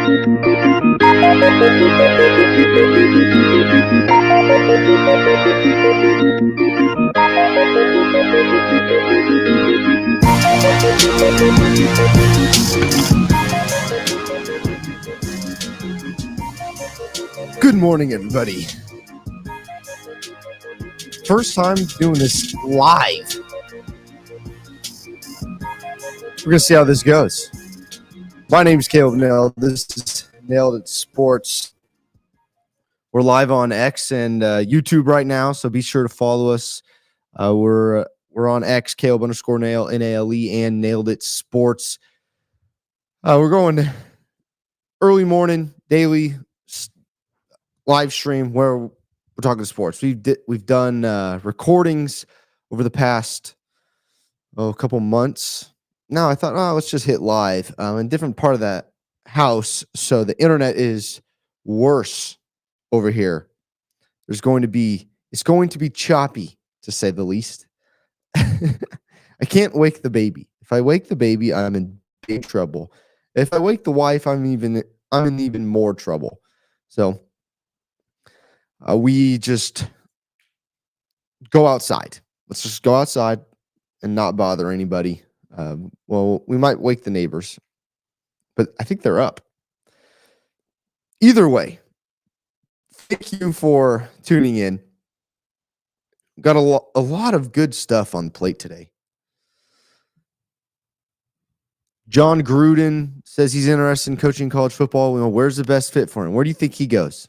Good morning, everybody. First time doing this live. We're going to see how this goes. My name is Caleb Nailed. This is Nailed It Sports. We're live on X and YouTube right now, so be sure to follow us. We're on X, Caleb_Nail, N-A-L-E, and Nailed It Sports. We're going early morning, daily live stream where we're talking sports. We've done recordings over the past couple months. Now I thought, let's just hit live in a different part of that house. So the internet is worse over here. It's going to be choppy, to say the least. I can't wake the baby. If I wake the baby, I'm in big trouble. If I wake the wife, I'm in even more trouble. So we just go outside. Let's just go outside and not bother anybody. Well, we might wake the neighbors, but I think they're up. Either way, thank you for tuning in. Got a lot of good stuff on the plate today. John Gruden says he's interested in coaching college football. Where's the best fit for him? Where do you think he goes?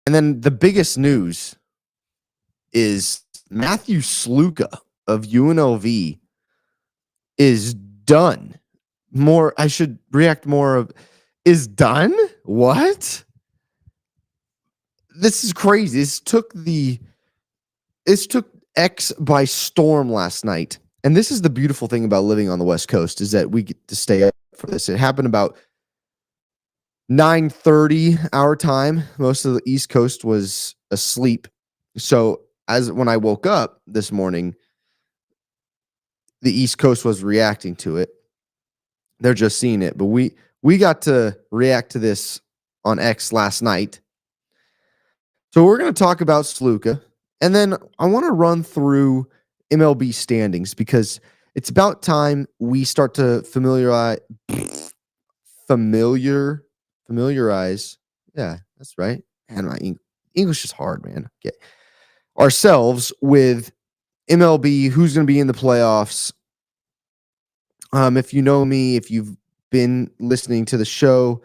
And then the biggest news is Matthew Sluka of UNLV is done. I should react more of, is done? What? This is crazy. This took X by storm last night. And this is the beautiful thing about living on the West Coast, is that we get to stay up for this. It happened about 9:30 our time. Most of the East Coast was asleep. So when I woke up this morning, the East Coast was reacting to it. They're just seeing it. But we got to react to this on X last night. So we're going to talk about Sluka. And then I want to run through MLB standings, because it's about time we start to familiarize. Yeah, that's right. And my English is hard, man. Okay. Ourselves with MLB, who's going to be in the playoffs. If you know me, if you've been listening to the show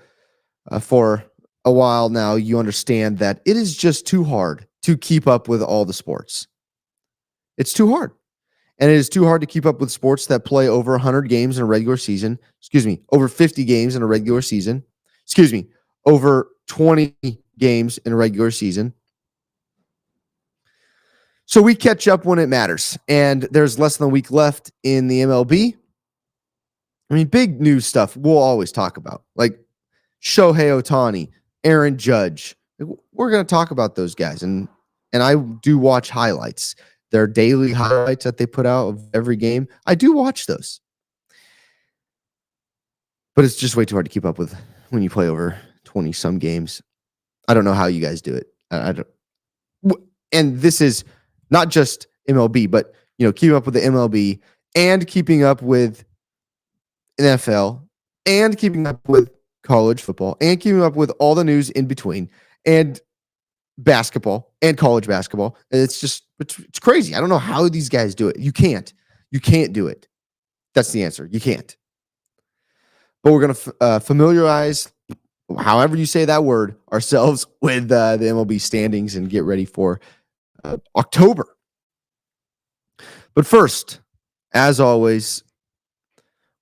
for a while now, you understand that it is just too hard to keep up with all the sports. It's too hard. And it is too hard to keep up with sports that play over 100 games in a regular season. Over 50 games in a regular season. Over 20 games in a regular season. So we catch up when it matters. And there's less than a week left in the MLB. I mean, big news stuff we'll always talk about. Like Shohei Ohtani, Aaron Judge. We're going to talk about those guys. And I do watch highlights. Their daily highlights that they put out of every game. I do watch those. But it's just way too hard to keep up with when you play over 20-some games. I don't know how you guys do it. I don't. And this is not just MLB, but keeping up with the MLB and keeping up with NFL and keeping up with college football and keeping up with all the news in between and basketball and college basketball. It's crazy. I don't know how these guys do it. You can't do it. That's the answer. You can't. But we're going to familiarize, however you say that word, ourselves with the MLB standings and get ready for October. But first, as always,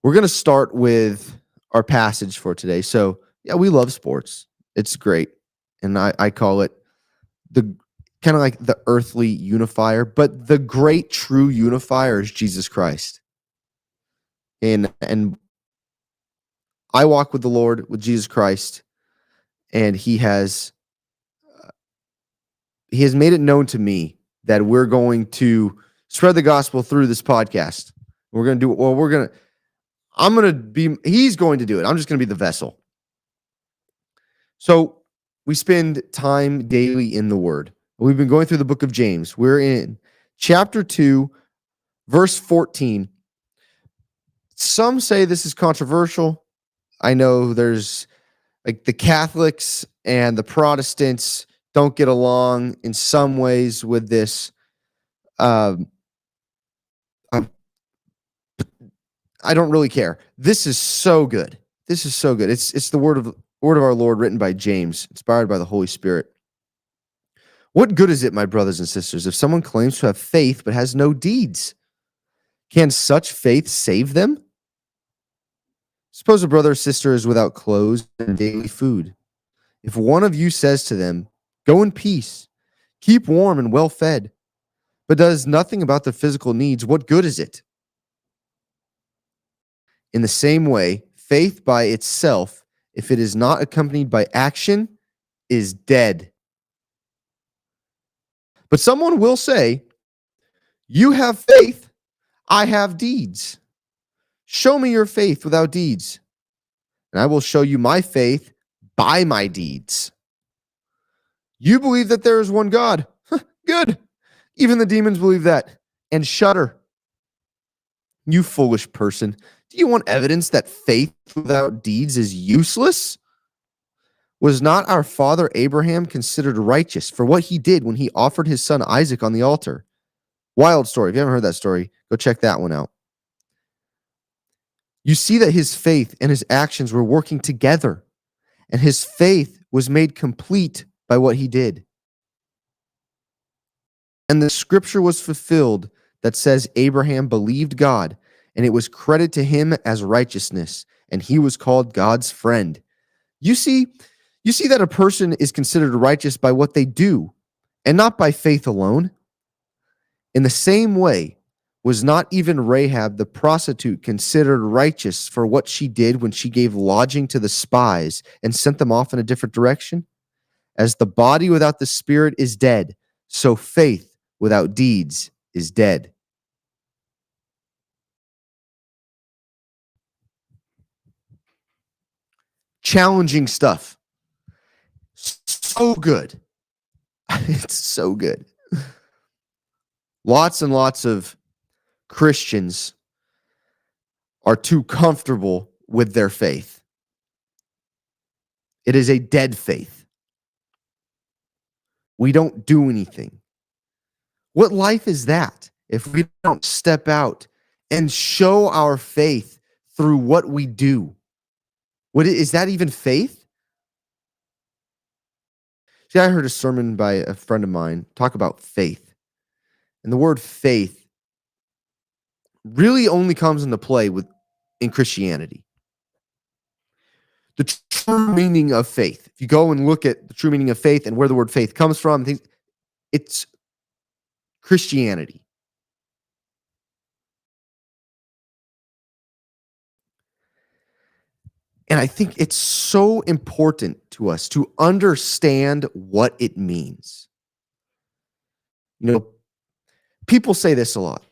we're going to start with our passage for today. So, yeah, we love sports. It's great. And I call it the kind of like the earthly unifier, but the great true unifier is Jesus Christ. And I walk with the Lord, with Jesus Christ, and he has made it known to me that we're going to spread the gospel through this podcast. We're going to do he's going to do it. I'm just going to be the vessel. So we spend time daily in the Word. We've been going through the book of James. We're in chapter 2, verse 14. Some say this is controversial. I know there's like the Catholics and the Protestants don't get along in some ways with this. I don't really care. This is so good. This is so good. It's the word of our Lord written by James, inspired by the Holy Spirit. What good is it, my brothers and sisters, if someone claims to have faith but has no deeds? Can such faith save them? Suppose a brother or sister is without clothes and daily food. If one of you says to them, "Go in peace, keep warm and well fed," but does nothing about their physical needs, what good is it? In the same way, faith by itself, if it is not accompanied by action, is dead. But someone will say, "You have faith, I have deeds. Show me your faith without deeds, and I will show you my faith by my deeds." You believe that there is one God. Good. Even the demons believe that and shudder. You foolish person. Do you want evidence that faith without deeds is useless? Was not our father Abraham considered righteous for what he did when he offered his son Isaac on the altar? Wild story. If you haven't heard that story, go check that one out. You see that his faith and his actions were working together, and his faith was made complete by what he did. And the scripture was fulfilled that says Abraham believed God, and it was credited to him as righteousness, and he was called God's friend. You see that a person is considered righteous by what they do, and not by faith alone. In the same way, was not even Rahab the prostitute considered righteous for what she did when she gave lodging to the spies and sent them off in a different direction? As the body without the spirit is dead, so faith without deeds is dead. Challenging stuff. So good. It's so good. Lots and lots of Christians are too comfortable with their faith. It is a dead faith. We don't do anything. What life is that if we don't step out and show our faith through what we do? Is that even faith? See, I heard a sermon by a friend of mine talk about faith. And the word faith really only comes into play in Christianity. The true meaning of faith, if you go and look at the true meaning of faith and where the word faith comes from, it's Christianity. And I think it's so important to us to understand what it means. You know, people say this a lot.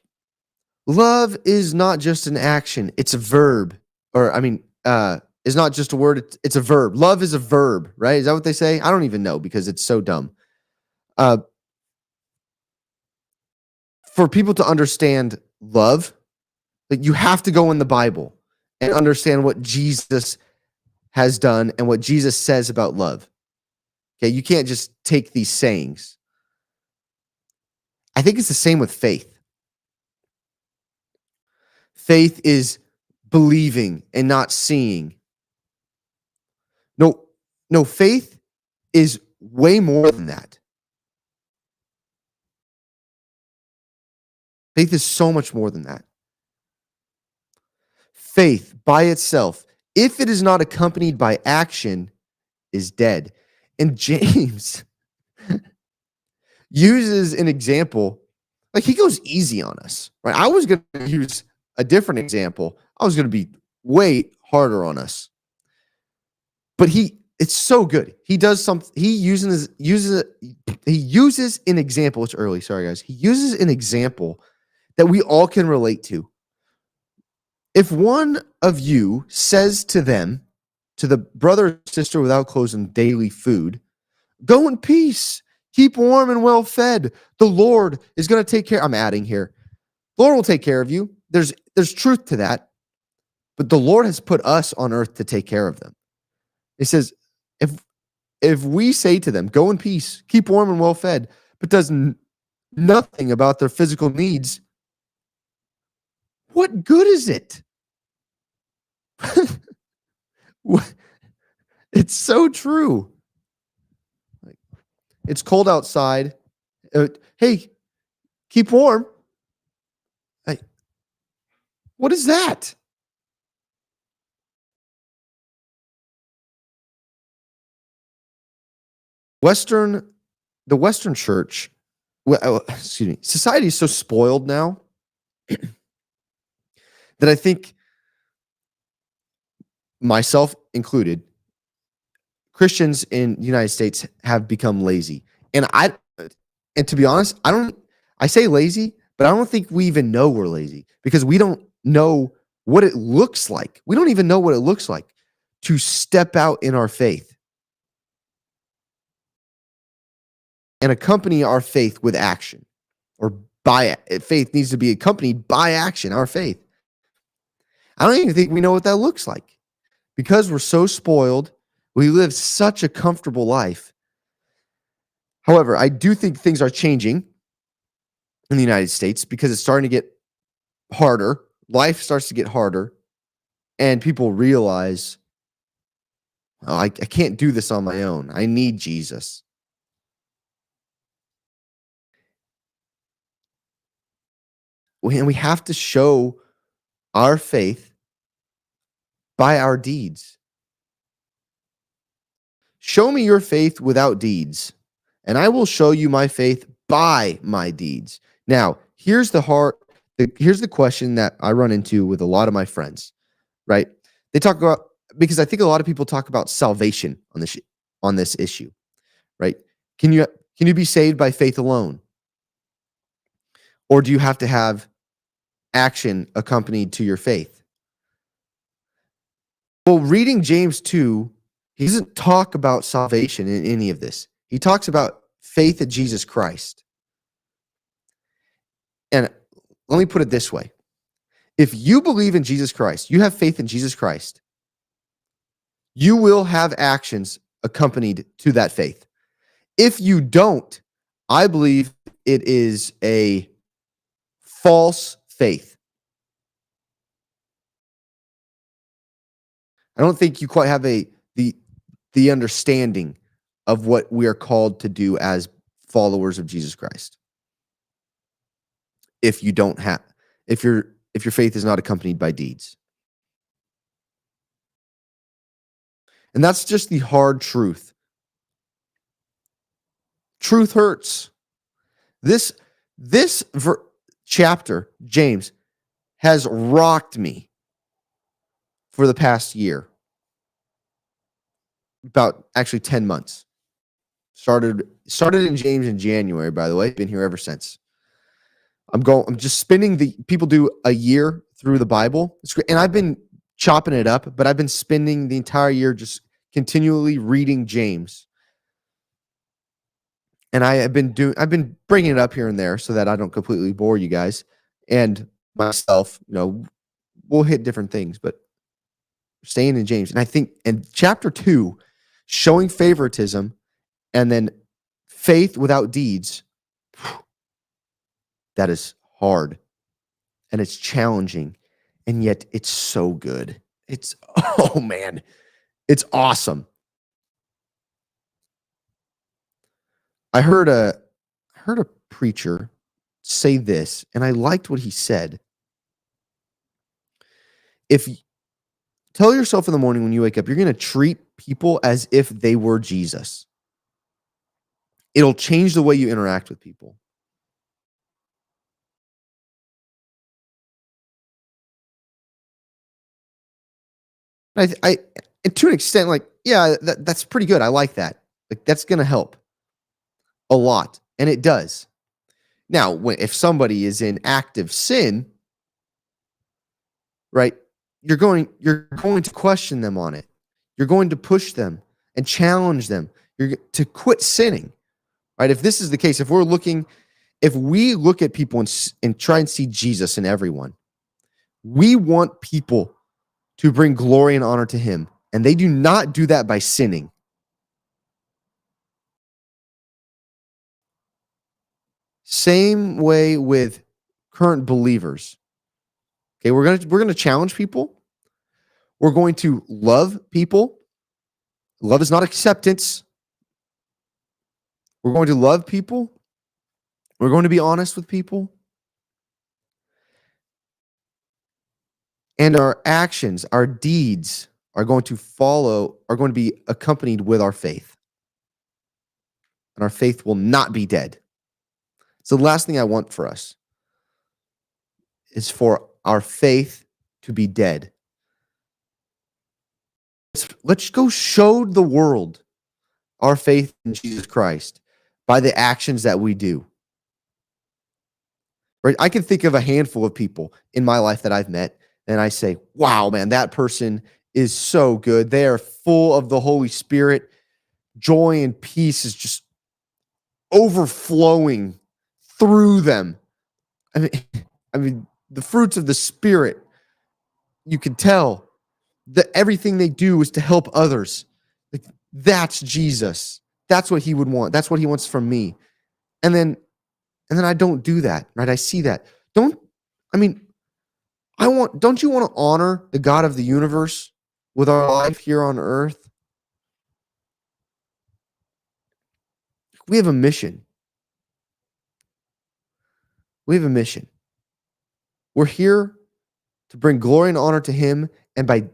Love is not just an action, it's a verb. It's not just a word, it's a verb. Love is a verb, right? Is that what they say? I don't even know because it's so dumb. For people to understand love, like you have to go in the Bible and understand what Jesus has done and what Jesus says about love. Okay, you can't just take these sayings. I think it's the same with faith. Faith is believing and not seeing. No, faith is way more than that. Faith is so much more than that. Faith by itself, if it is not accompanied by action, is dead. And James uses an example, like he goes easy on us, right? I was going to use a different example. I was going to be way harder on us. But it's so good. He does something. He uses an example. It's early. Sorry, guys. He uses an example that we all can relate to. If one of you says to them, to the brother or sister without clothes and daily food, go in peace, keep warm and well fed. The Lord is going to take care. I'm adding here. The Lord will take care of you. There's truth to that, but the Lord has put us on earth to take care of them. It says, if we say to them, go in peace, keep warm and well fed, but does nothing about their physical needs, what good is it? It's so true. It's cold outside. Hey, keep warm. What is that? The Western church, society is so spoiled now that I think, myself included, Christians in the United States have become lazy. And to be honest, I say lazy, but I don't think we even know we're lazy because we don't know what it looks like. We don't even know what it looks like to step out in our faith and accompany our faith with action, or faith needs to be accompanied by action, our faith. I don't even think we know what that looks like because we're so spoiled. We live such a comfortable life. However, I do think things are changing in the United States because it's starting to get harder. Life starts to get harder, and people realize, oh, I can't do this on my own. I need Jesus. And we have to show our faith by our deeds. Show me your faith without deeds, and I will show you my faith by my deeds. Now, here's the question that I run into with a lot of my friends, right? They talk about, because I think a lot of people talk about salvation on this issue, right? Can you be saved by faith alone? Or do you have to have action accompanied to your faith? Well, reading James 2, he doesn't talk about salvation in any of this. He talks about faith in Jesus Christ. And let me put it this way. If you believe in Jesus Christ, you have faith in Jesus Christ, you will have actions accompanied to that faith. If you don't, I believe it is a false faith. I don't think you quite have the understanding of what we are called to do as followers of Jesus Christ. If your faith is not accompanied by deeds. And that's just the hard truth. Truth hurts. This chapter, James, has rocked me for the past year. About actually 10 months. Started in James in January, by the way. Been here ever since. I'm just spending people do a year through the Bible. It's great. And I've been chopping it up, but I've been spending the entire year just continually reading James. And I've been bringing it up here and there so that I don't completely bore you guys and myself. We'll hit different things, but staying in James. And I think in chapter 2, showing favoritism and then faith without deeds, that is hard and it's challenging, and yet it's so good. Oh man, it's awesome. I heard a preacher say this, and I liked what he said. Tell yourself in the morning when you wake up, you're going to treat people as if they were Jesus. It'll change the way you interact with people. I to an extent, that's pretty good. I like that. That's going to help a lot, and it does. Now, if somebody is in active sin, right, you're going to question them on it. You're going to push them and challenge them to quit sinning, right? If this is the case, if we look at people and try and see Jesus in everyone, we want people to bring glory and honor to him, and they do not do that by sinning. Same way with current believers. Okay, we're going to challenge people. We're going to love people. Love is not acceptance. We're going to love people. We're going to be honest with people. And our actions, our deeds are going to be accompanied with our faith. And our faith will not be dead. So the last thing I want for us is for our faith to be dead. Let's go show the world our faith in Jesus Christ by the actions that we do. Right? I can think of a handful of people in my life that I've met, and I say, wow, man, that person is so good. They are full of the Holy Spirit. Joy and peace is just overflowing through them. I mean, the fruits of the Spirit, you can tell that everything they do is to help others. Like, that's Jesus. That's what he would want. That's what he wants from me. And then I don't do that, right? I see that. Don't you want to honor the God of the universe with our life here on earth? We have a mission. We have a mission. We're here to bring glory and honor to him, and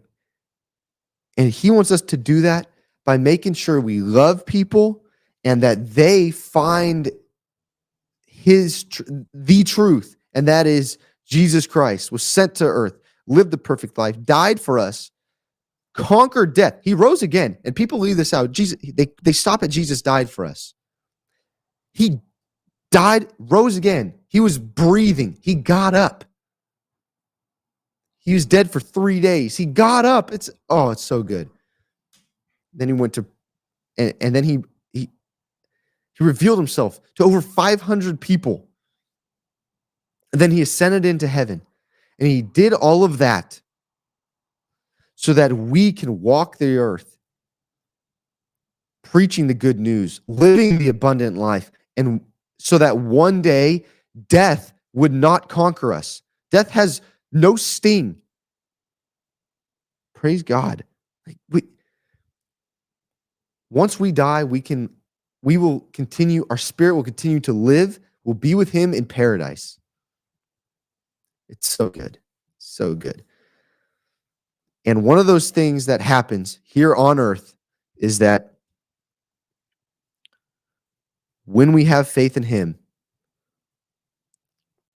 he wants us to do that by making sure we love people and that they find the truth, and that is Jesus Christ was sent to earth, lived the perfect life, died for us, conquered death. He rose again, and people leave this out. Jesus, they stop at Jesus died for us. He died, rose again. He was breathing. He got up. He was dead for 3 days. He got up. It's so good. Then he went to, and then he revealed himself to over 500 people. And then he ascended into heaven. And he did all of that so that we can walk the earth, preaching the good news, living the abundant life, and so that one day death would not conquer us. Death has no sting. Praise God. Once we die, we will continue, our spirit will continue to live. We'll be with him in paradise. It's so good. So good. And one of those things that happens here on earth is that when we have faith in him,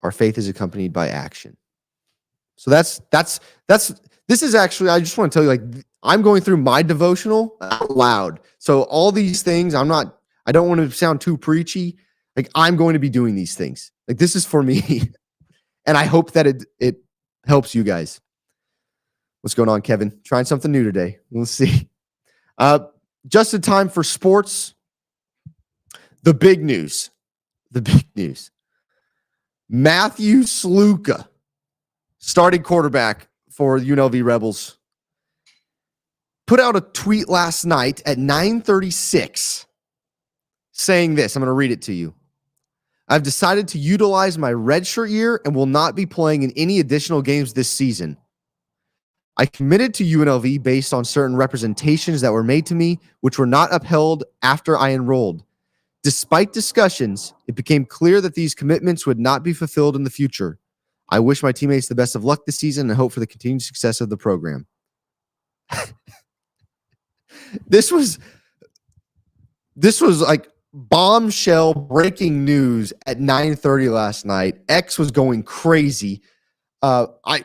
our faith is accompanied by action. So this is actually, I just want to tell you, I'm going through my devotional out loud. So all these things, I don't want to sound too preachy. I'm going to be doing these things. This is for me. And I hope that it helps you guys. What's going on, Kevin? Trying something new today. We'll see. Just in time for sports. The big news. Matthew Sluka, starting quarterback for the UNLV Rebels, put out a tweet last night at 9:36 saying this. I'm going to read it to you. I've decided to utilize my redshirt year and will not be playing in any additional games this season. I committed to UNLV based on certain representations that were made to me, which were not upheld after I enrolled. Despite discussions, it became clear that these commitments would not be fulfilled in the future. I wish my teammates the best of luck this season and hope for the continued success of the program. This was like bombshell breaking news at 9:30 last night. X was going crazy. I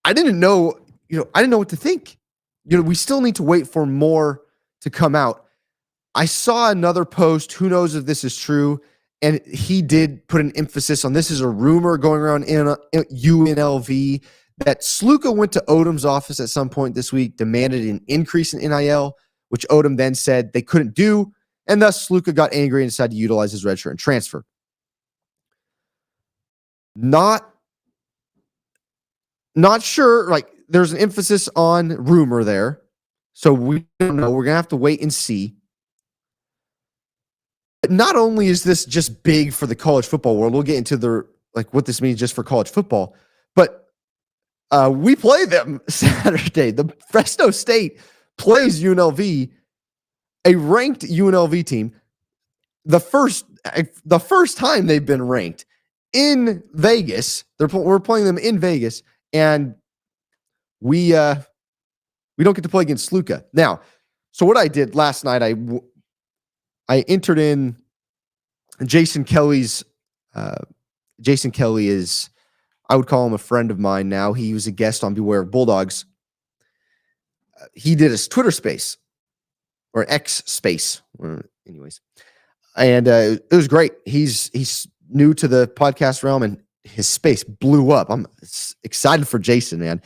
didn't know, I didn't know what to think. We still need to wait for more to come out. I saw another post. Who knows if this is true? And he did put an emphasis on this is a rumor going around in UNLV that Sluka went to Odom's office at some point this week, demanded an increase in NIL, which Odom then said they couldn't do, and thus Sluka got angry and decided to utilize his red shirt and transfer. Not sure, like there's an emphasis on rumor there, so we don't know. We're going to have to wait and see. But not only is this just big for the college football world, we'll get into what this means just for college football, but we play them Saturday. The Fresno State plays UNLV, a ranked UNLV team. The first time they've been ranked in Vegas. We're playing them in Vegas, and we don't get to play against Sluka. Now, so what I did last night, I entered in Jason Kelly's. Jason Kelly is, I would call him a friend of mine now. He was a guest on Beware of Bulldogs. He did his Twitter space or X space, anyways, and it was great. He's new to the podcast realm, and his space blew up. I'm excited for Jason, man.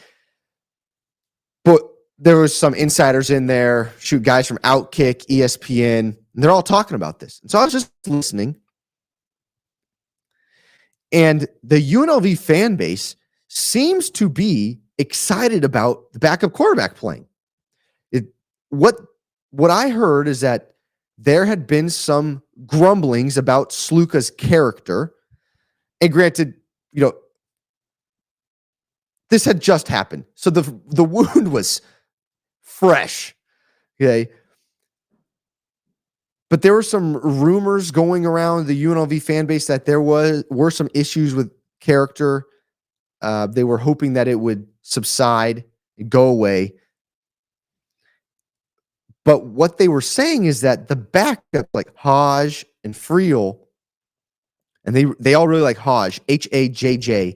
But there was some insiders in there, guys from Outkick, ESPN, and they're all talking about this. And so I was just listening. And the UNLV fan base seems to be excited about the backup quarterback playing. What I heard is that there had been some grumblings about Sluka's character. And granted, this had just happened. So the wound was fresh. Okay. But there were some rumors going around the UNLV fan base that there were some issues with character. They were hoping that it would subside and go away. But what they were saying is that the backup, like Hajj and Friel, and they all really like Hajj, Hajj,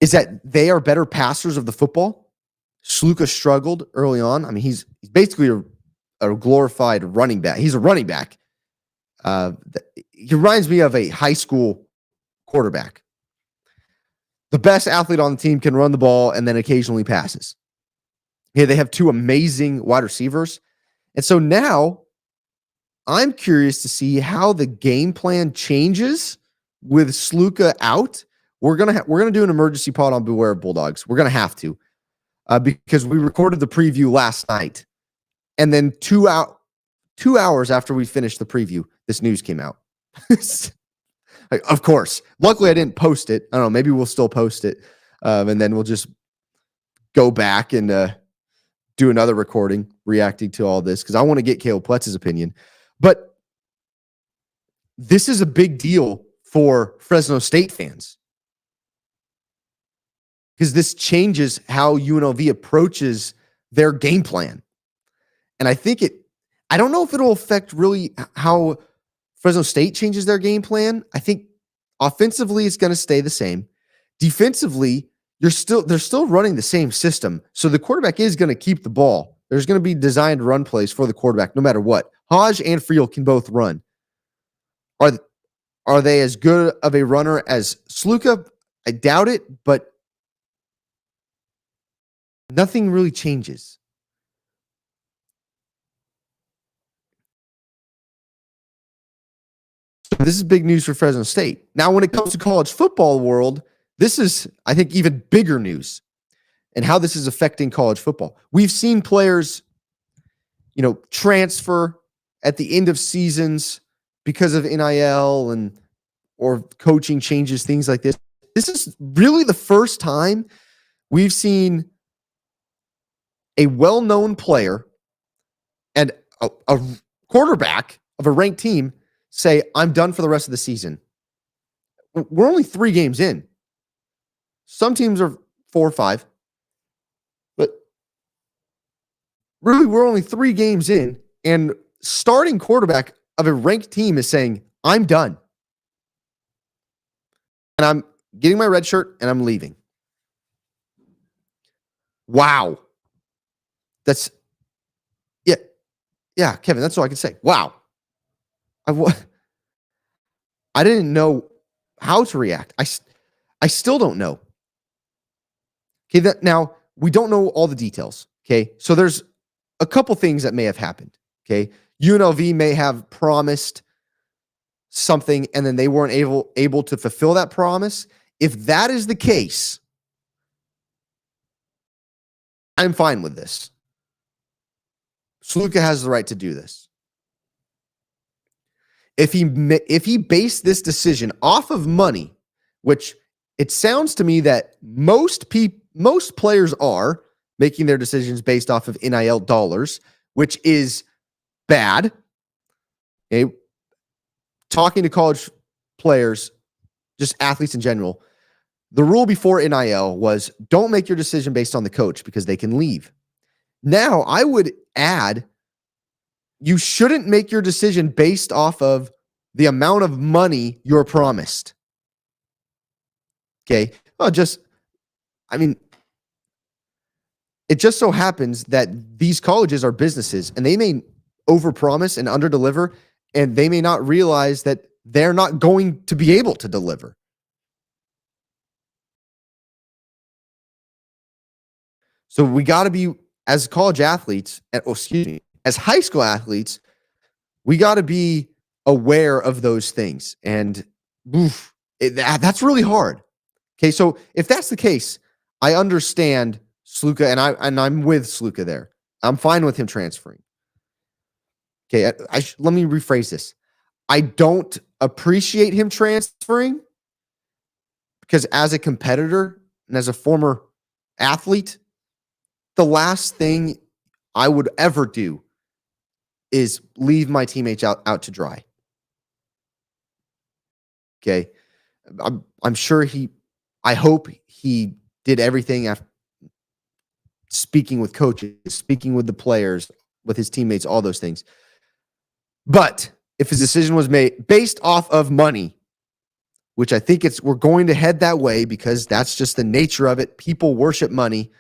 is that they are better passers of the football. Sluka struggled early on. I mean, he's basically a glorified running back. He's a running back. He reminds me of a high school quarterback. The best athlete on the team can run the ball and then occasionally passes. Yeah, they have two amazing wide receivers. And so now I'm curious to see how the game plan changes with Sluka out. We're gonna do an emergency pod on Beware of Bulldogs. We're gonna have to because we recorded the preview last night. And then 2 hours after we finished the preview, this news came out. Of course. Luckily, I didn't post it. I don't know. Maybe we'll still post it. And then we'll just go back and do another recording reacting to all this because I want to get Caleb Pletz's opinion. But this is a big deal for Fresno State fans because this changes how UNLV approaches their game plan. And I don't know if it'll affect really how Fresno State changes their game plan. I think offensively it's going to stay the same. Defensively, they're still running the same system. So the quarterback is going to keep the ball. There's going to be designed run plays for the quarterback no matter what. Hajj and Friel can both run. Are they as good of a runner as Sluka? I doubt it, but nothing really changes. So this is big news for Fresno State. Now, when it comes to college football world, this is, I think, even bigger news and how this is affecting college football. We've seen players, transfer at the end of seasons because of NIL or coaching changes, things like this. This is really the first time we've seen a well-known player and a quarterback of a ranked team say, I'm done for the rest of the season. We're only 3 games in. Some teams are 4 or 5. But really, we're only 3 games in, and starting quarterback of a ranked team is saying, I'm done. And I'm getting my red shirt, and I'm leaving. Wow. Yeah, Kevin, that's all I can say. Wow. I didn't know how to react. I still don't know. Okay, now we don't know all the details. Okay, so there's a couple things that may have happened. Okay, UNLV may have promised something and then they weren't able to fulfill that promise. If that is the case, I'm fine with this. Sluka has the right to do this. If he based this decision off of money, which it sounds to me that most players are making their decisions based off of NIL dollars, which is bad. Okay? Talking to college players, just athletes in general, the rule before NIL was don't make your decision based on the coach because they can leave. Now, I would add, you shouldn't make your decision based off of the amount of money you're promised. Okay? Well, it just so happens that these colleges are businesses and they may overpromise and underdeliver, and they may not realize that they're not going to be able to deliver. So we got to be, as college athletes, as high school athletes, we got to be aware of those things. And that's really hard. Okay, so if that's the case, I understand Sluka, and I'm with Sluka there. I'm fine with him transferring. Okay, let me rephrase this. I don't appreciate him transferring because as a competitor and as a former athlete, the last thing I would ever do is leave my teammates out to dry. Okay, I'm sure I hope he did everything after speaking with coaches, speaking with the players, with his teammates, all those things. But if his decision was made based off of money, which I think we're going to head that way because that's just the nature of it. People worship money.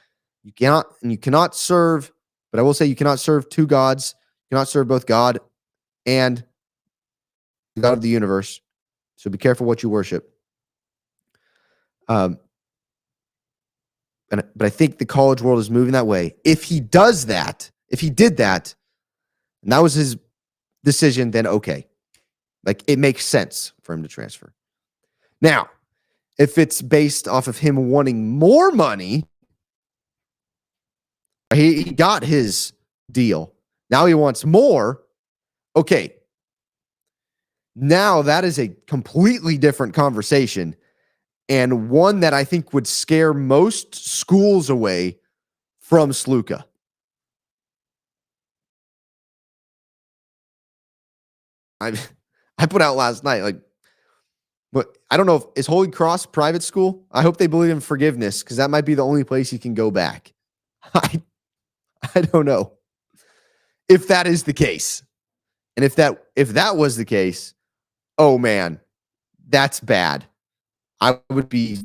You cannot serve, but I will say you cannot serve two gods. You cannot serve both God and the God of the universe. So be careful what you worship. But I think the college world is moving that way. If he did that, and that was his decision, then okay. Like, it makes sense for him to transfer. Now, if it's based off of him wanting more money, he got his deal. Now he wants more. Okay. Now that is a completely different conversation, and one that I think would scare most schools away from Sluka. I put out last night, like, but I don't know if is Holy Cross private school. I hope they believe in forgiveness because that might be the only place you can go back. I don't know if that is the case, and if that was the case, oh man, that's bad. I would be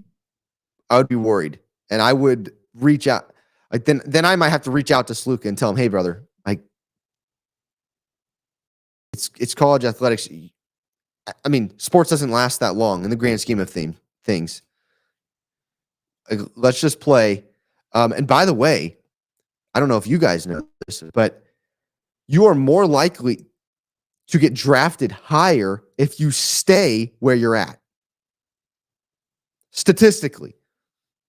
worried, and I would reach out. Like then I might have to reach out to Sluka and tell him, hey brother, like it's college athletics. I mean, sports doesn't last that long in the grand scheme of things. Like, let's just play. And by the way, I don't know if you guys know this, but you are more likely to get drafted higher if you stay where you're at. Statistically.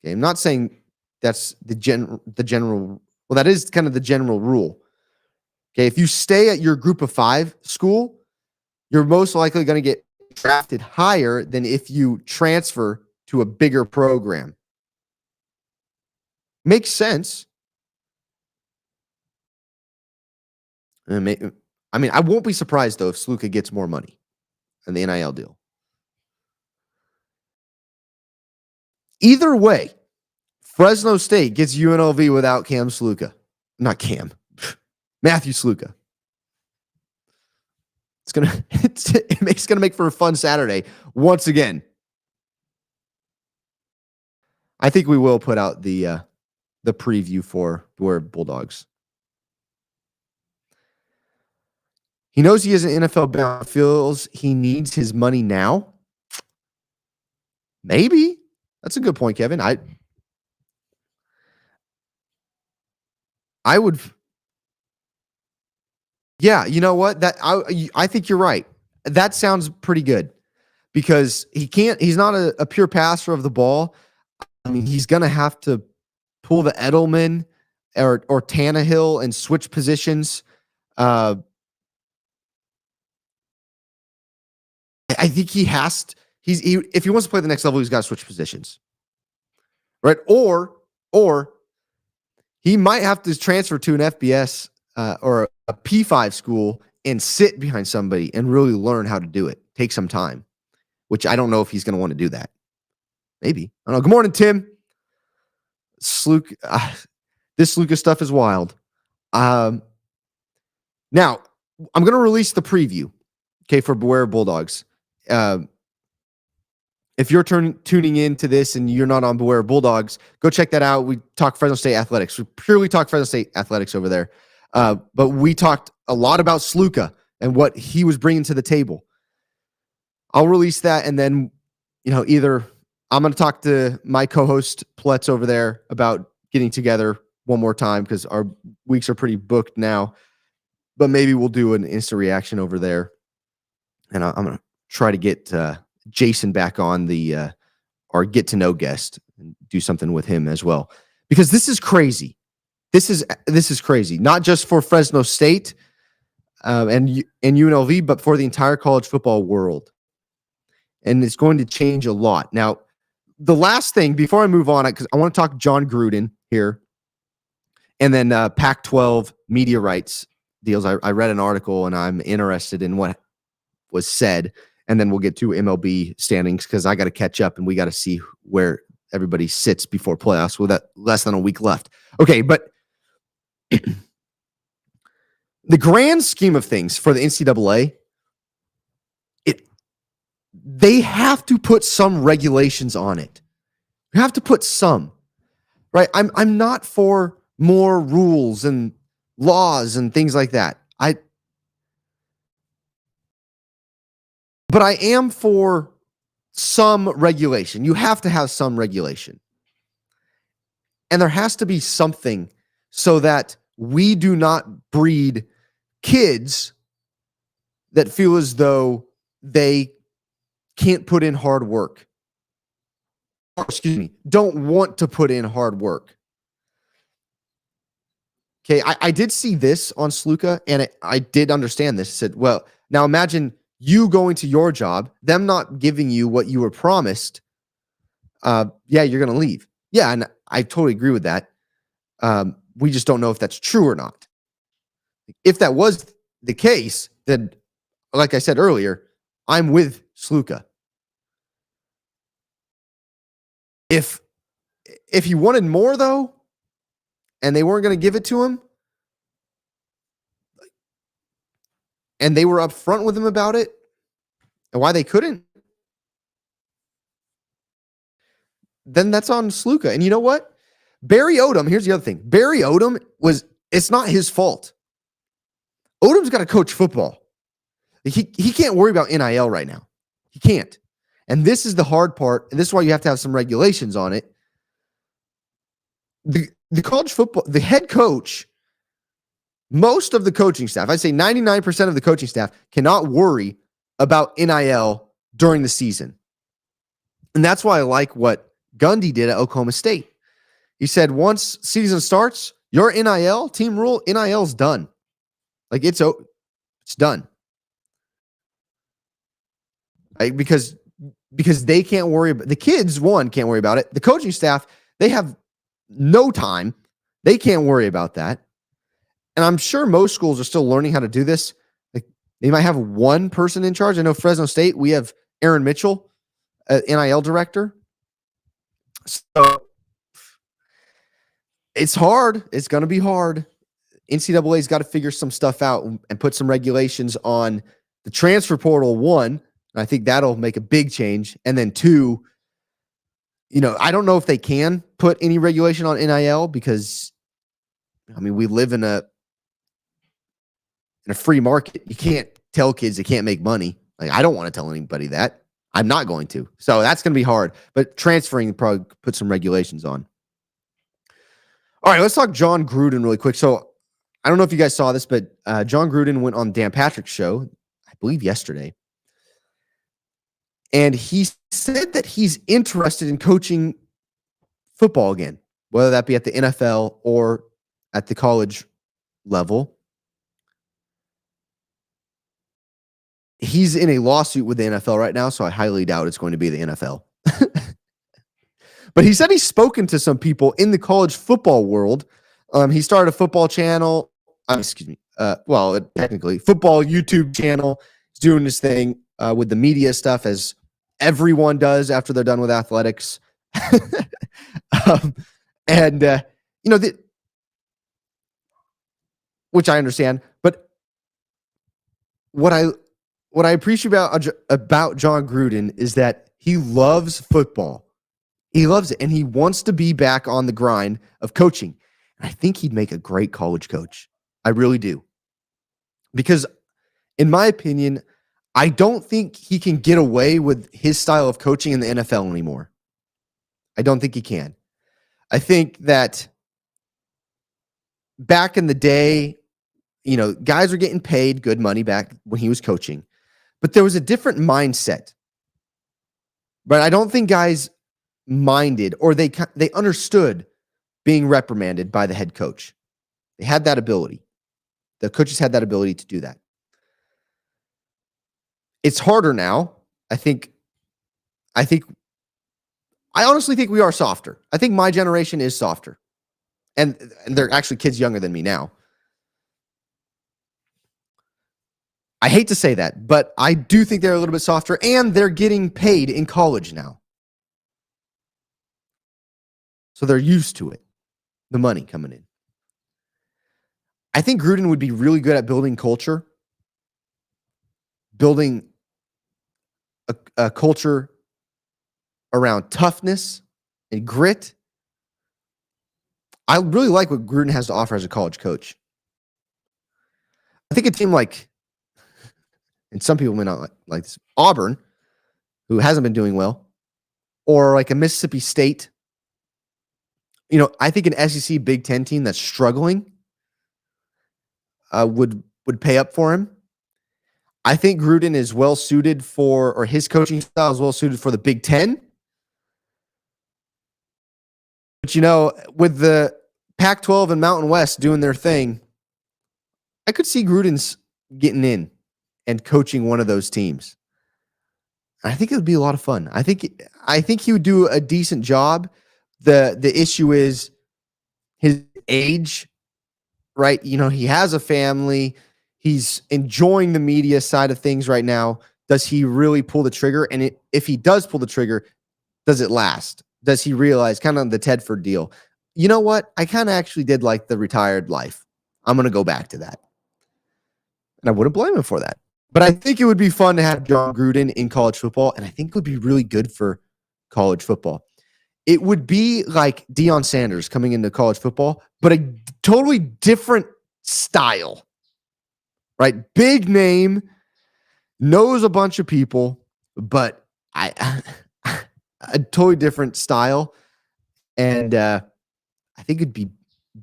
Okay, I'm not saying that's the general, well, that is kind of the general rule. Okay, if you stay at your group of 5 school, you're most likely going to get drafted higher than if you transfer to a bigger program. Makes sense. I mean, I won't be surprised, though, if Sluka gets more money in the NIL deal. Either way, Fresno State gets UNLV without Cam Sluka. Not Cam. Matthew Sluka. It's gonna make for a fun Saturday once again. I think we will put out the preview for Beware Bulldogs. He knows he is an NFL bound, feels he needs his money now. Maybe. That's a good point, Kevin. I would, yeah, you know what? I think you're right. That sounds pretty good because he's not a pure passer of the ball. I mean, he's going to have to pull the Edelman or Tannehill and switch positions. Uh, I think he has to, if he wants to play the next level, he's got to switch positions. Right? Or he might have to transfer to an FBS or a P5 school and sit behind somebody and really learn how to do it. Take some time, which I don't know if he's going to want to do that. Maybe. I don't know. Good morning, Tim. This Sluka stuff is wild. Now, I'm going to release the preview, okay, for Beware Bulldogs. If you're tuning into this and you're not on Beware Bulldogs, go check that out. We talk Fresno State athletics. We purely talk Fresno State athletics over there. But we talked a lot about Sluka and what he was bringing to the table. I'll release that, and then, either I'm going to talk to my co-host Pletz over there about getting together one more time because our weeks are pretty booked now. But maybe we'll do an instant reaction over there, and I'm going to try to get Jason back on our get to know guest and do something with him as well, because this is crazy. This is crazy, not just for Fresno State and UNLV, but for the entire college football world. And it's going to change a lot. Now, the last thing before I move on, because I want to talk John Gruden here, and then Pac-12 media rights deals. I read an article and I'm interested in what was said. And then we'll get to MLB standings because I got to catch up and we got to see where everybody sits before playoffs with that less than a week left. Okay, but the grand scheme of things for the NCAA, they have to put some regulations on it. You have to put some, right? I'm not for more rules and laws and things like that. But I am for some regulation. You have to have some regulation. And there has to be something so that we do not breed kids that feel as though they can't put in hard work. Or, don't want to put in hard work. Okay, I did see this on Sluka, and I did understand this. It said, well, now imagine you going to your job, them not giving you what you were promised. Yeah, you're going to leave. Yeah, and I totally agree with that. We just don't know if that's true or not. If that was the case, then, like I said earlier, I'm with Sluka. If he wanted more, though, and they weren't going to give it to him, and they were upfront with him about it, and why they couldn't, then that's on Sluka. And you know what? Barry Odom, here's the other thing. Barry Odom it's not his fault. Odom's got to coach football. He can't worry about NIL right now. He can't. And this is the hard part. And this is why you have to have some regulations on it. The college football, the head coach, most of the coaching staff, I'd say 99% of the coaching staff cannot worry about NIL during the season. And that's why I like what Gundy did at Oklahoma State. He said, once season starts, your NIL, team rule, NIL's done. Like it's done. Right? Because they can't worry about the kids, can't worry about it. The coaching staff, they have no time. They can't worry about that. And I'm sure most schools are still learning how to do this. Like they might have one person in charge. I know Fresno State, we have Aaron Mitchell, NIL director. So it's hard. It's going to be hard. NCAA's got to figure some stuff out and put some regulations on the transfer portal, one. And I think that'll make a big change. And then two, I don't know if they can put any regulation on NIL because, we live in a free market. You can't tell kids they can't make money. Like, I don't want to tell anybody that. I'm not going to. So that's going to be hard. But transferring probably put some regulations on. All right, let's talk John Gruden really quick. So I don't know if you guys saw this, but John Gruden went on Dan Patrick's show, I believe yesterday. And he said that he's interested in coaching football again, whether that be at the NFL or at the college level. He's in a lawsuit with the NFL right now, so I highly doubt it's going to be the NFL. But he said he's spoken to some people in the college football world. He started a football channel. Technically, football YouTube channel. He's doing this thing with the media stuff, as everyone does after they're done with athletics. Which I understand. But what I appreciate about John Gruden is that he loves football. He loves it, and he wants to be back on the grind of coaching. And I think he'd make a great college coach. I really do. Because, in my opinion, I don't think he can get away with his style of coaching in the NFL anymore. I don't think he can. I think that back in the day, guys were getting paid good money back when he was coaching, but there was a different mindset. But I don't think guys minded, or they understood being reprimanded by the head coach. They had that ability. The coaches had that ability to do that. It's harder now. I honestly think we are softer. I think my generation is softer. And they're actually kids younger than me now. I hate to say that, but I do think they're a little bit softer, and they're getting paid in college now. So they're used to it, the money coming in. I think Gruden would be really good at building culture, building a culture around toughness and grit. I really like what Gruden has to offer as a college coach. I think a team like, and some people may not like this, Auburn, who hasn't been doing well, or like a Mississippi State, I think an SEC Big Ten team that's struggling would pay up for him. I think Gruden is well suited or his coaching style is well suited for the Big Ten. But, with the Pac-12 and Mountain West doing their thing, I could see Gruden's getting in and coaching one of those teams. I think it would be a lot of fun. I think he would do a decent job. The issue is his age, right? He has a family. He's enjoying the media side of things right now. Does he really pull the trigger? And if he does pull the trigger, does it last? Does he realize, kind of the Tedford deal? You know what? I kind of actually did like the retired life. I'm going to go back to that. And I wouldn't blame him for that. But I think it would be fun to have John Gruden in college football, and I think it would be really good for college football. It would be like Deion Sanders coming into college football, but a totally different style, right? Big name, knows a bunch of people, but a totally different style. And I think it'd be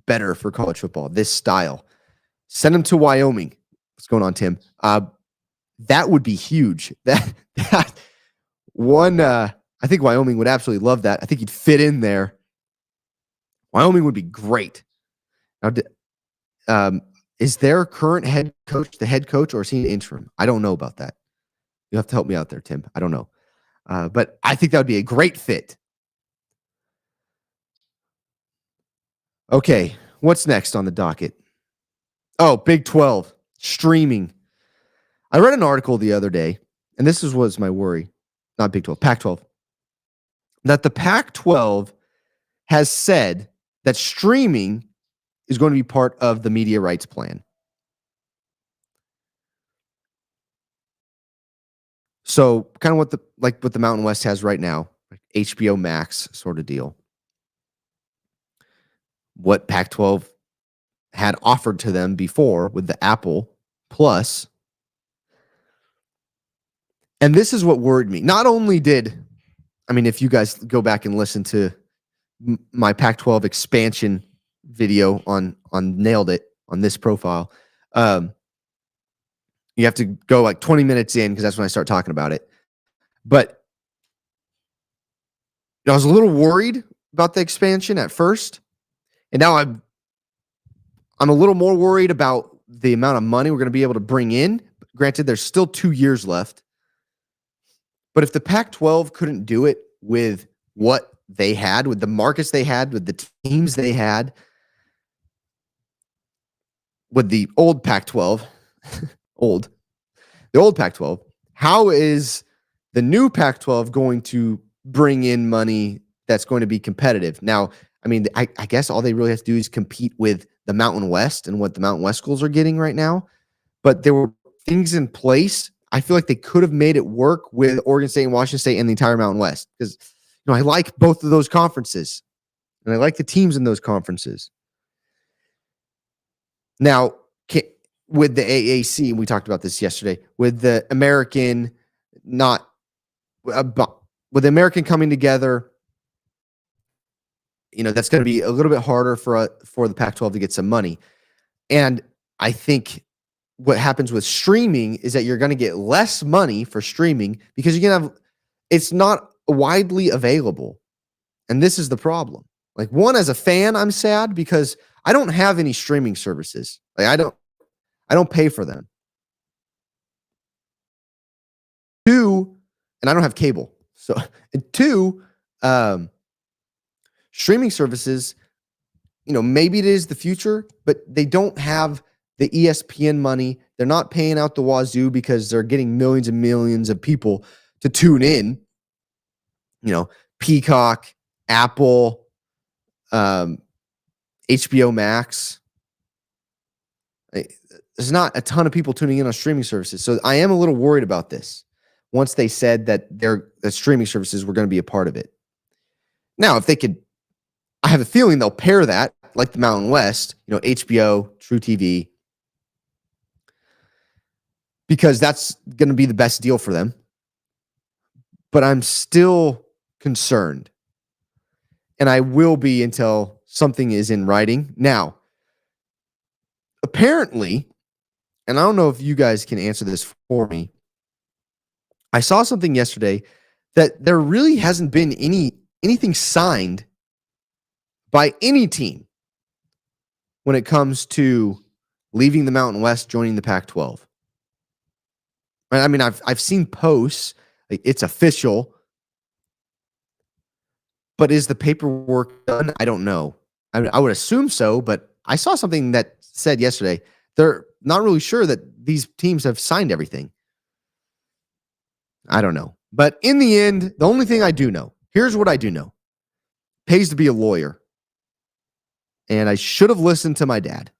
better for college football, this style. Send him to Wyoming. What's going on, Tim? That would be huge. That one, I think Wyoming would absolutely love that. I think he'd fit in there. Wyoming would be great. Now, is their current head coach the head coach, or is he an interim? I don't know about that. You have to help me out there, Tim. I don't know. But I think that would be a great fit. Okay, what's next on the docket? Oh, Big 12, streaming. I read an article the other day, and this was my worry. Not Big 12, Pac-12. That the Pac-12 has said that streaming is going to be part of the media rights plan. So kind of what the Mountain West has right now, like HBO Max sort of deal. What Pac-12 had offered to them before with the Apple Plus. And this is what worried me. Not only if you guys go back and listen to my Pac-12 expansion video on Nailed It on this profile. You have to go like 20 minutes in because that's when I start talking about it. But I was a little worried about the expansion at first, and now I'm a little more worried about the amount of money we're going to be able to bring in. Granted, there's still 2 years left. But if the Pac-12 couldn't do it with what they had, with the markets they had, with the teams they had, with the old Pac-12, the old Pac-12, how is the new Pac-12 going to bring in money that's going to be competitive? Now, I mean, I guess all they really have to do is compete with the Mountain West and what the Mountain West schools are getting right now. But there were things in place. I feel like they could have made it work with Oregon State and Washington State and the entire Mountain West because I like both of those conferences and I like the teams in those conferences. Now, with the AAC, we talked about this yesterday, with the American with the American coming together, that's going to be a little bit harder for the Pac-12 to get some money. And I think what happens with streaming is that you're going to get less money for streaming because it's not widely available. And this is the problem. Like, one, as a fan, I'm sad because I don't have any streaming services. Like, I don't pay for them. 2, and I don't have cable. So, and 2, streaming services, maybe it is the future, but they don't have the ESPN money. They're not paying out the wazoo because they're getting millions and millions of people to tune in. Peacock, Apple, HBO Max. There's not a ton of people tuning in on streaming services. So I am a little worried about this once they said that the streaming services were going to be a part of it. Now, if they could, I have a feeling they'll pair that like the Mountain West, HBO, True TV, because that's going to be the best deal for them. But I'm still concerned. And I will be until something is in writing. Now, apparently, and I don't know if you guys can answer this for me, I saw something yesterday that there really hasn't been anything signed by any team when it comes to leaving the Mountain West, joining the Pac-12. I mean, I've seen posts, like, it's official, but is the paperwork done? I don't know. I would assume so, but I saw something that said yesterday they're not really sure that these teams have signed everything. I don't know. But in the end, the only thing I do know, here's what I do know. Pays to be a lawyer. And I should have listened to my dad.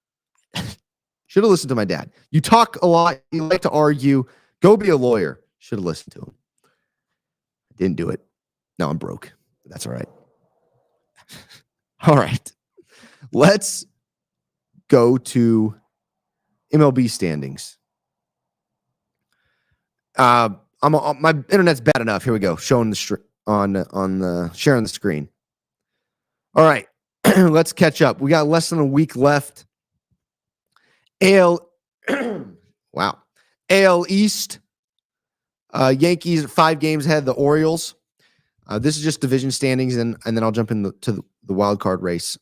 You talk a lot. You like to argue. Go be a lawyer. Should have listened to him. Didn't do it. Now I'm broke. That's all right. All right. Let's go to MLB standings. My internet's bad enough. Here we go. Showing the sharing the screen. All right. Let's catch up. We got less than a week left. AL East. Yankees 5 games ahead of the Orioles. This is just division standings, and then I'll jump into the wild card race.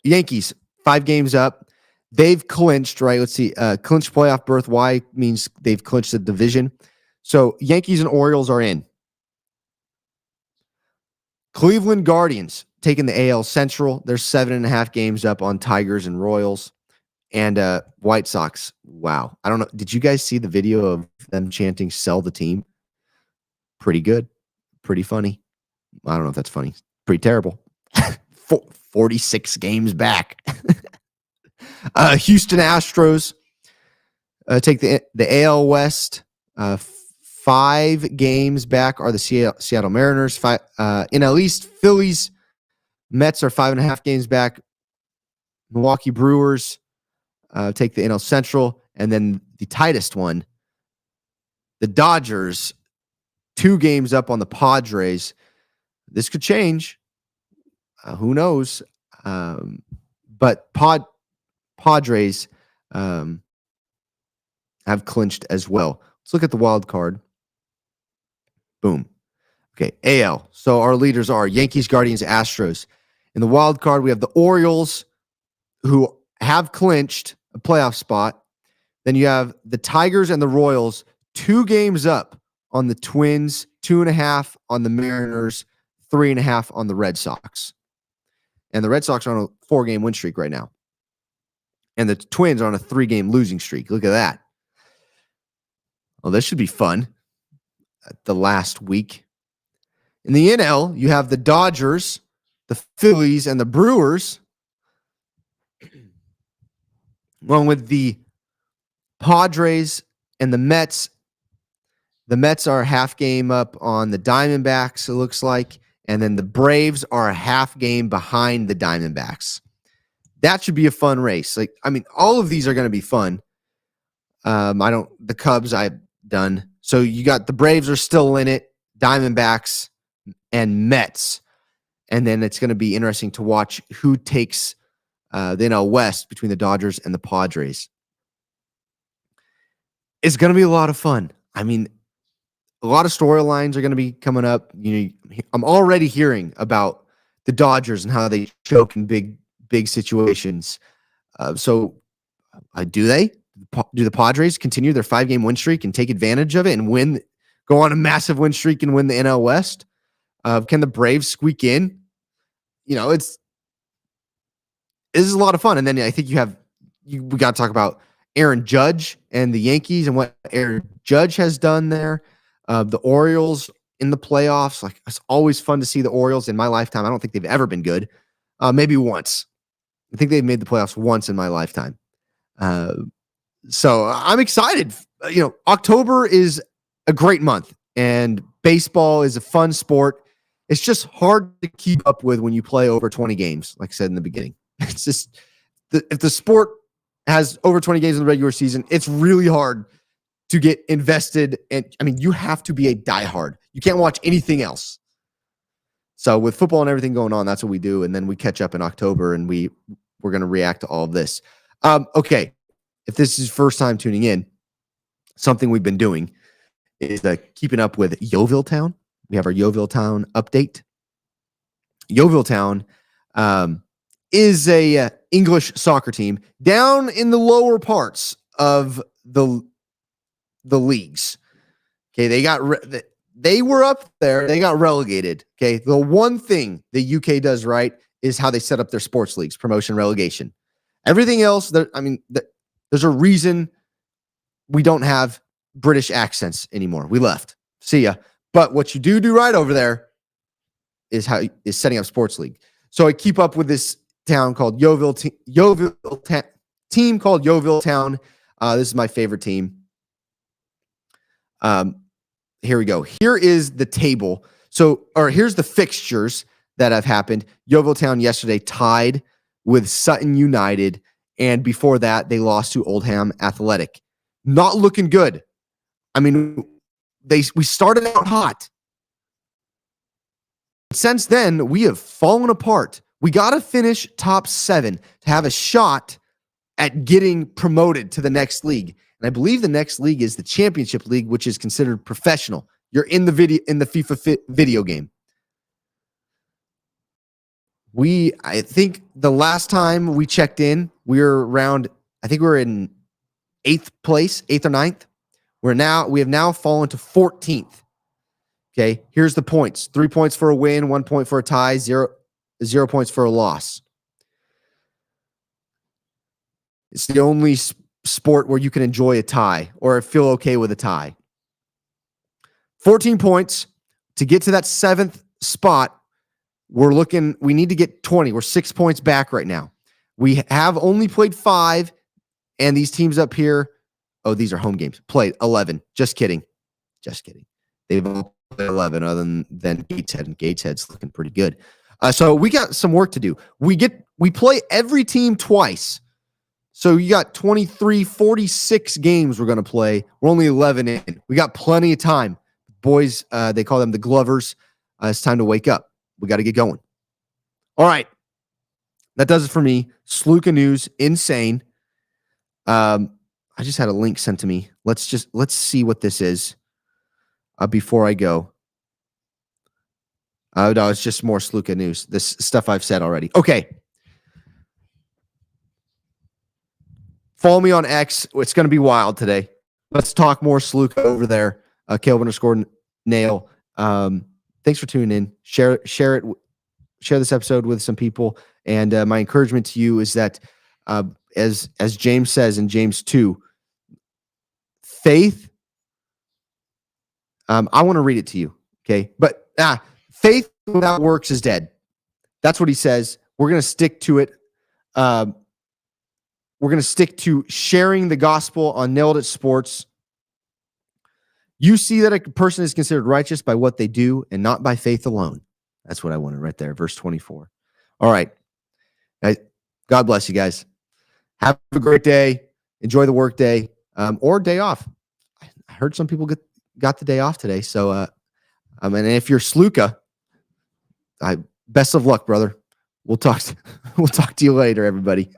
Yankees 5 games up. They've clinched, right? Let's see. Clinched playoff berth. Why? Means they've clinched the division. So Yankees and Orioles are in. Cleveland Guardians taking the AL Central. They're 7.5 games up on Tigers and Royals. And White Sox. Wow. I don't know. Did you guys see the video of them chanting "sell the team"? Pretty good. Pretty funny. I don't know if that's funny. Pretty terrible. 46 games back. Houston Astros take the AL West. 5 games back are the Seattle Mariners. NL East, Phillies, Mets are 5.5 games back. Milwaukee Brewers take the NL Central. And then the tightest one, the Dodgers, 2 games up on the Padres. This could change. Who knows? But Padres have clinched as well. Let's look at the wild card. Boom. Okay, AL. So our leaders are Yankees, Guardians, Astros. In the wild card, we have the Orioles, who have clinched a playoff spot. Then you have the Tigers and the Royals, 2 games up on the Twins, 2.5 on the Mariners, 3.5 on the Red Sox. And the Red Sox are on a 4-game win streak right now. And the Twins are on a 3-game losing streak. Look at that. Well, this should be fun. The last week. In the NL, you have the Dodgers, the Phillies, and the Brewers. Along with the Padres and the Mets. The Mets are a half game up on the Diamondbacks, it looks like. And then the Braves are a half game behind the Diamondbacks. That should be a fun race. All of these are going to be fun. The Cubs I've done. So you got the Braves are still in it, Diamondbacks and Mets. And then it's going to be interesting to watch who takes the NL West between the Dodgers and the Padres. It's going to be a lot of fun. A lot of storylines are going to be coming up. I'm already hearing about the Dodgers and how they choke in big situations. Do the Padres continue their 5-game win streak and take advantage of it and go on a massive win streak and win the NL West? Can the Braves squeak in? This is a lot of fun. And then I think we got to talk about Aaron Judge and the Yankees and what Aaron Judge has done there. The Orioles in the playoffs. It's always fun to see the Orioles in my lifetime. I don't think they've ever been good. Maybe once. I think they've made the playoffs once in my lifetime. So I'm excited. October is a great month, and baseball is a fun sport. It's just hard to keep up with when you play over 20 games, like I said in the beginning. It's just, if the sport has over 20 games in the regular season, it's really hard to get invested. And you have to be a diehard. You can't watch anything else. So with football and everything going on, that's what we do. And then we catch up in October, and we're going to react to all of this. Okay. If this is your first time tuning in, something we've been doing is keeping up with Yeovil Town. We have our Yeovil Town update. Yeovil Town is a English soccer team down in the lower parts of the leagues. Okay, they were up there. They got relegated. Okay, the one thing the UK does right is how they set up their sports leagues: promotion, relegation. Everything else, there's a reason we don't have British accents anymore. We left. See ya. But what you do right over there is setting up sports league. So I keep up with this town called team called Yeovil Town. This is my favorite team. Here we go. Here is the table. Here's the fixtures that have happened. Yeovil Town yesterday tied with Sutton United, and before that they lost to Oldham Athletic. Not looking good. We started out hot. Since then, we have fallen apart. We got to finish top 7 to have a shot at getting promoted to the next league. And I believe the next league is the Championship League, which is considered professional. You're in the FIFA video game. I think the last time we checked in, we were in 8th place, 8th or 9th. We have now fallen to 14th. Okay, here's the points: 3 points for a win, 1 point for a tie, 0 points for a loss. It's the only sport where you can enjoy a tie or feel okay with a tie. 14 points to get to that 7th spot. We need to get 20. We're 6 points back right now. We have only played 5, and these teams up here, these are home games, played 11. Just kidding. They've all played 11 other than Gateshead, and Gateshead's looking pretty good. So we got some work to do. We play every team twice. So you got 23, 46 games we're going to play. We're only 11 in. We got plenty of time. Boys, they call them the Glovers. It's time to wake up. We got to get going. All right. That does it for me. Sluka news, insane. I just had a link sent to me. Let's see what this is before I go. No, it's just more Sluka news. This stuff I've said already. Okay. Follow me on X. It's going to be wild today. Let's talk more Sluka over there. Caleb_Nail. Thanks for tuning in. Share it. Share this episode with some people. And my encouragement to you is that, as James says in James 2, faith. I want to read it to you. Okay, but faith without works is dead. That's what he says. We're going to stick to it. We're going to stick to sharing the gospel on Nailed It Sports. You see that a person is considered righteous by what they do and not by faith alone. That's what I wanted right there. Verse 24. All right. God bless you guys. Have a great day. Enjoy the work day or day off. I heard some people got the day off today. So, and if you're Sluka, best of luck, brother. We'll talk to you later, everybody.